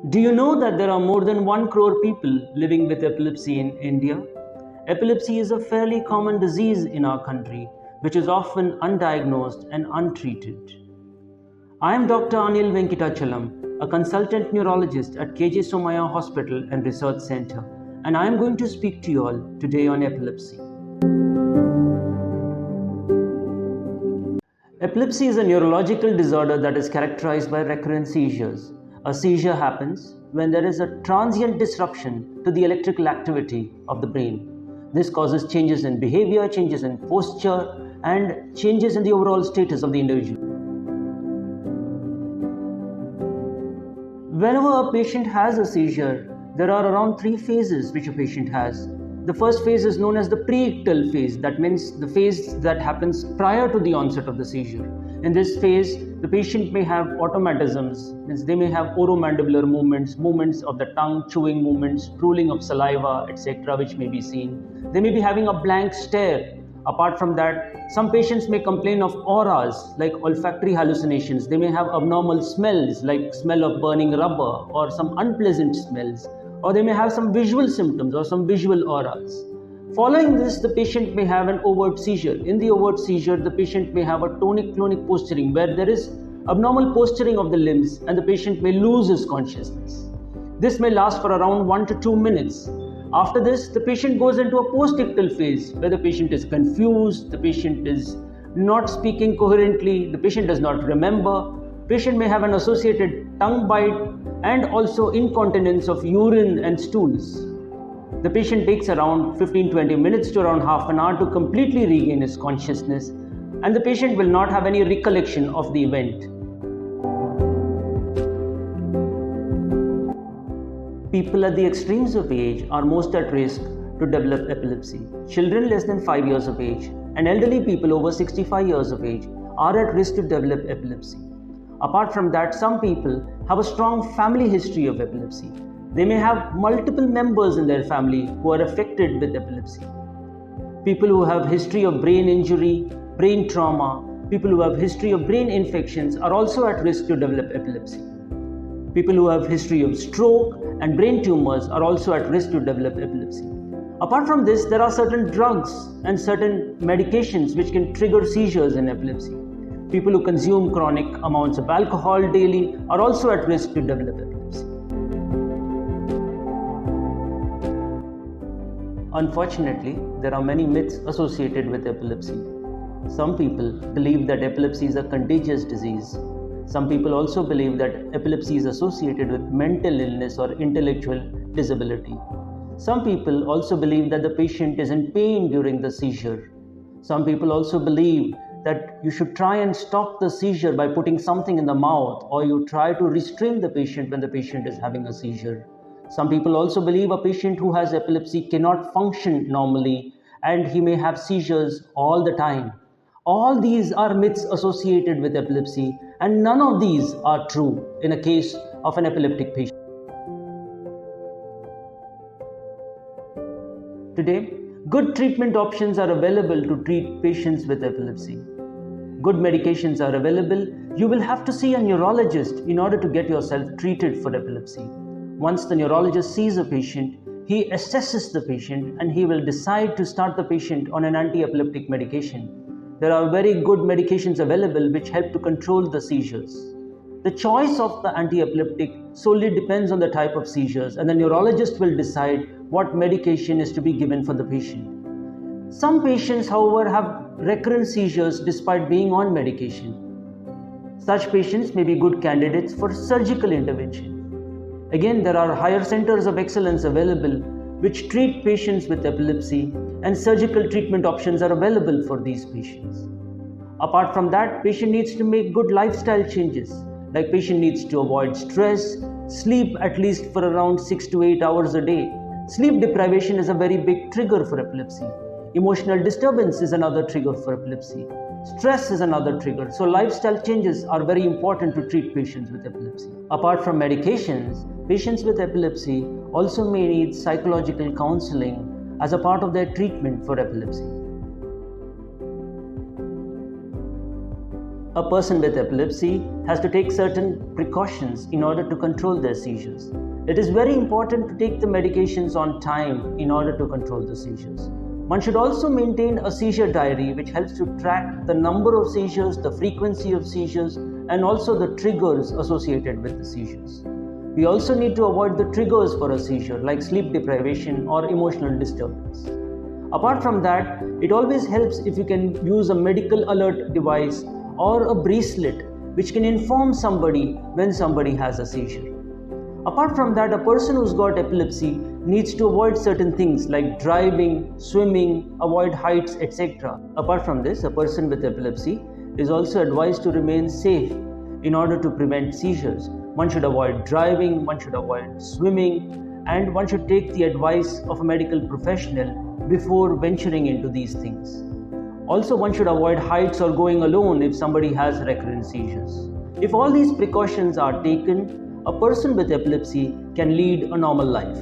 Do you know that there are more than 1 crore people living with epilepsy in India? Epilepsy is a fairly common disease in our country, which is often undiagnosed and untreated. I am Dr. Anil Venkatachalam, a consultant neurologist at KJ Somaya Hospital and Research Center, and I am going to speak to you all today on epilepsy. Epilepsy is a neurological disorder that is characterized by recurrent seizures. A seizure happens when there is a transient disruption to the electrical activity of the brain. This causes changes in behavior, changes in posture, and changes in the overall status of the individual. Whenever a patient has a seizure, there are around 3 phases which a patient has. The first phase is known as the preictal phase. That means the phase that happens prior to the onset of the seizure. In this phase, the patient may have automatisms, means they may have oromandibular movements of the tongue, chewing movements, drooling of saliva, etc., which may be seen. They may be having a blank stare. Apart from that, some patients may complain of auras like olfactory hallucinations. They may have abnormal smells like smell of burning rubber or some unpleasant smells, or they may have some visual symptoms or some visual auras. Following this, the patient may have an overt seizure. In the overt seizure, the patient may have a tonic-clonic posturing where there is abnormal posturing of the limbs and the patient may lose his consciousness. This may last for around 1 to 2 minutes. After this, the patient goes into a postictal phase where the patient is confused, the patient is not speaking coherently, the patient does not remember, patient may have an associated tongue bite and also incontinence of urine and stools. The patient takes around 15-20 minutes to around half an hour to completely regain his consciousness, and the patient will not have any recollection of the event. People at the extremes of age are most at risk to develop epilepsy. Children less than 5 years of age and elderly people over 65 years of age are at risk to develop epilepsy. Apart from that, some people have a strong family history of epilepsy. They may have multiple members in their family who are affected with epilepsy. People who have history of brain injury, brain trauma, people who have history of brain infections are also at risk to develop epilepsy. People who have history of stroke and brain tumors are also at risk to develop epilepsy. Apart from this, there are certain drugs and certain medications which can trigger seizures in epilepsy. People who consume chronic amounts of alcohol daily are also at risk to develop epilepsy. Unfortunately, there are many myths associated with epilepsy. Some people believe that epilepsy is a contagious disease. Some people also believe that epilepsy is associated with mental illness or intellectual disability. Some people also believe that the patient is in pain during the seizure. Some people also believe that you should try and stop the seizure by putting something in the mouth, or you try to restrain the patient when the patient is having a seizure. Some people also believe a patient who has epilepsy cannot function normally and he may have seizures all the time. All these are myths associated with epilepsy, and none of these are true in a case of an epileptic patient. Today, good treatment options are available to treat patients with epilepsy. Good medications are available. You will have to see a neurologist in order to get yourself treated for epilepsy. Once the neurologist sees a patient, he assesses the patient and he will decide to start the patient on an anti-epileptic medication. There are very good medications available which help to control the seizures. The choice of the anti-epileptic solely depends on the type of seizures, and the neurologist will decide what medication is to be given for the patient. Some patients, however, have recurrent seizures despite being on medication. Such patients may be good candidates for surgical intervention. Again, there are higher centers of excellence available which treat patients with epilepsy, and surgical treatment options are available for these patients. Apart from that, patient needs to make good lifestyle changes, like patient needs to avoid stress, sleep at least for around 6 to 8 hours a day. Sleep deprivation is a very big trigger for epilepsy. Emotional disturbance is another trigger for epilepsy. Stress is another trigger. So lifestyle changes are very important to treat patients with epilepsy. Apart from medications, patients with epilepsy also may need psychological counseling as a part of their treatment for epilepsy. A person with epilepsy has to take certain precautions in order to control their seizures. It is very important to take the medications on time in order to control the seizures. One should also maintain a seizure diary which helps to track the number of seizures, the frequency of seizures, and also the triggers associated with the seizures. We also need to avoid the triggers for a seizure like sleep deprivation or emotional disturbance. Apart from that, it always helps if you can use a medical alert device or a bracelet which can inform somebody when somebody has a seizure. Apart from that, a person who's got epilepsy needs to avoid certain things like driving, swimming, avoid heights, etc. Apart from this, a person with epilepsy is also advised to remain safe in order to prevent seizures. One should avoid driving, one should avoid swimming, and one should take the advice of a medical professional before venturing into these things. Also, one should avoid heights or going alone if somebody has recurrent seizures. If all these precautions are taken, a person with epilepsy can lead a normal life.